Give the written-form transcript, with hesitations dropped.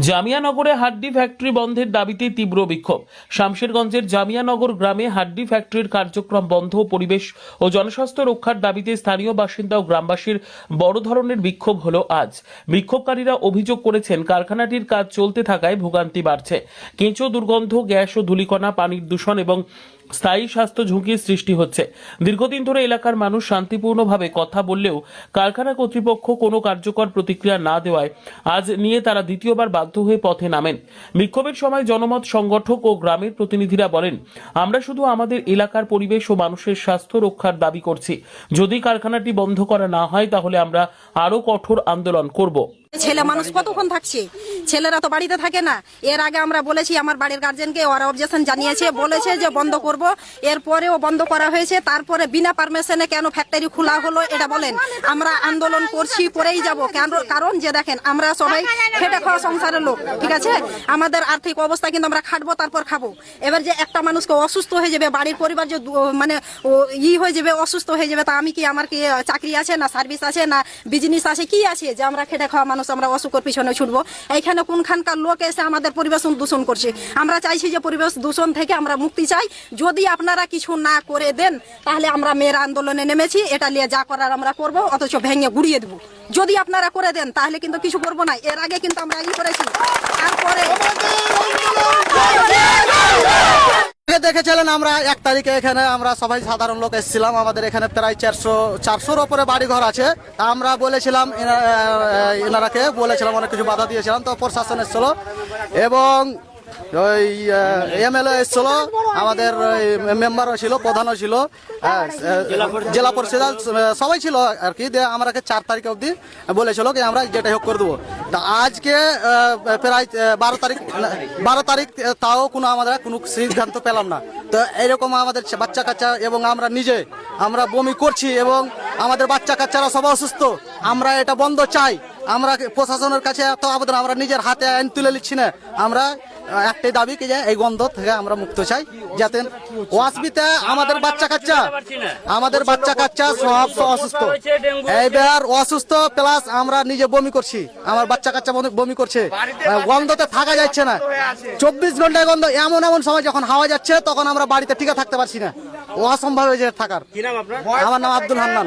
জামিয়ানগরে হাড্ডি ফ্যাক্টরি বন্ধের দাবিতে তীব্র বিক্ষোভ। শামশেরগঞ্জের জামিয়ানগর গ্রামে হাড্ডি ফ্যাক্টরির কার্যক্রম বন্ধ ও পরিবেশ ও জনস্বাস্থ্য রক্ষার দাবিতে স্থানীয় বাসিন্দা ও গ্রামবাসীর বড় ধরনের বিক্ষোভ হলো আজ। বিক্ষোভকারীরা অভিযোগ করেছেন, কারখানাটির কাজ চলতে থাকায় ভোগান্তি বাড়ছে। কেঁচো, দুর্গন্ধ, গ্যাস ও ধূলিকণা, পানির দূষণ এবং স্থায়ী স্বাস্থ্য ঝুঁকির সৃষ্টি হচ্ছে। দীর্ঘদিন ধরে এলাকার মানুষ শান্তিপূর্ণভাবে কথা বললেও কারখানা কর্তৃপক্ষ কোনো কার্যকর প্রতিক্রিয়া না দেওয়ায় আজ নিয়ে তারা দ্বিতীয়বার বাধ্য হয়ে পথে নামেন। বিক্ষোভের সময় জনমত সংগঠক ও গ্রামের প্রতিনিধিরা বলেন, আমরা শুধু আমাদের এলাকার পরিবেশ ও মানুষের স্বাস্থ্য রক্ষার দাবি করছি। যদি কারখানাটি বন্ধ করা না হয় তাহলে আমরা আরো কঠোর আন্দোলন করব। ছেলে মানুষ কতক্ষণ থাকছে, ছেলেরা তো বাড়িতে থাকে না। এর আগে আমরা বলেছি, আমার বাড়ির গার্জেনকে ওরা অবজেকশন জানিয়েছে, বলেছে যে বন্ধ করব। এরপরেও বন্ধ করা হয়েছে। তারপরে বিনা পারমিশনে কেন ফ্যাক্টরি খোলা হলো এটা বলেন। আমরা আন্দোলন করছি, করেই যাব। কারণ যে দেখেন, আমরা সবাই খেটে খাওয়া সংসারের লোক, ঠিক আছে? আমাদের আর্থিক অবস্থা কিন্তু আমরা খাটবো, তারপর খাবো। এবার যে একটা মানুষকে অসুস্থ হয়ে যাবে, বাড়ির পরিবার যে মানে হয়ে যাবে, অসুস্থ হয়ে যাবে, তা আমি কি, আমার কি চাকরি আছে না, সার্ভিস আছে না, বিজনেস আছে, কি আছে যে আমরা খেটে খাওয়া মানুষ আমরা অসুখের পিছনে ছুটবো? এইখানে কোনখানকার লোক এসে আমাদের পরিবেশ দূষণ করছে। আমরা চাইছি যে পরিবেশ দূষণ থেকে আমরা মুক্তি চাই। যদি আপনারা কিছু না করে দেন তাহলে আমরা মেয়ের আন্দোলনে নেমেছি, এটা নিয়ে যা করার আমরা করব, অথচ ভেঙে গুড়িয়ে দেবো। যদি আপনারা করে দেন তাহলে কিন্তু কিছু করবো না। এর আগে কিন্তু আমরা করেছি। তারপরে দেখেছিলেন, আমরা 1 তারিখে এখানে আমরা সবাই সাধারণ লোক এসেছিলাম। আমাদের এখানে প্রায় 400-400-র উপরে বাড়ি ঘর আছে। আমরা বলেছিলাম, এনারাকে বলেছিলাম, অনেক কিছু বাধা দিয়েছিলাম। তো প্রশাসন এসেছিল এবং ওই এমএলএ এসেছিল, আমাদের মেম্বারও ছিল, প্রধানও ছিল, জেলা পরিষদ সবাই ছিল আর কি। আমাকে 4 তারিখ অবধি বলেছিল কি আমরা যেটাই হোক করে দেবো। আজকে প্রায় 12 তারিখ তাও আমরা কোনো সিদ্ধান্ত পেলাম না। তো এরকম আমাদের বাচ্চা কাচ্চা এবং আমরা বমি করছি এবং আমাদের বাচ্চা কাচ্চারা সব অসুস্থ। আমরা এটা বন্ধ চাই। আমরা প্রশাসনের কাছে এত আবেদন, আমরা নিজের হাতে আইন তুলে নিচ্ছি না। আমরা একটাই দাবি কি যে এই গন্ধ থেকে আমরা মুক্ত চাই, যাতে ওয়াসবিতে আমাদের বাচ্চা কাচ্চা সব অসুস্থ, এইবার অসুস্থ প্লাস আমরা নিজে বমি করছি, আমার বাচ্চা কাচ্চা বমি করছে, গন্ধতে থাকা যাচ্ছে না। 24 ঘন্টায় গন্ধ। এমন সময় যখন হাওয়া যাচ্ছে তখন আমরা বাড়িতে টিকে থাকতে পারছি না, অসম্ভব হয়ে যায় থাকার। আমার নাম আব্দুল হান্নান।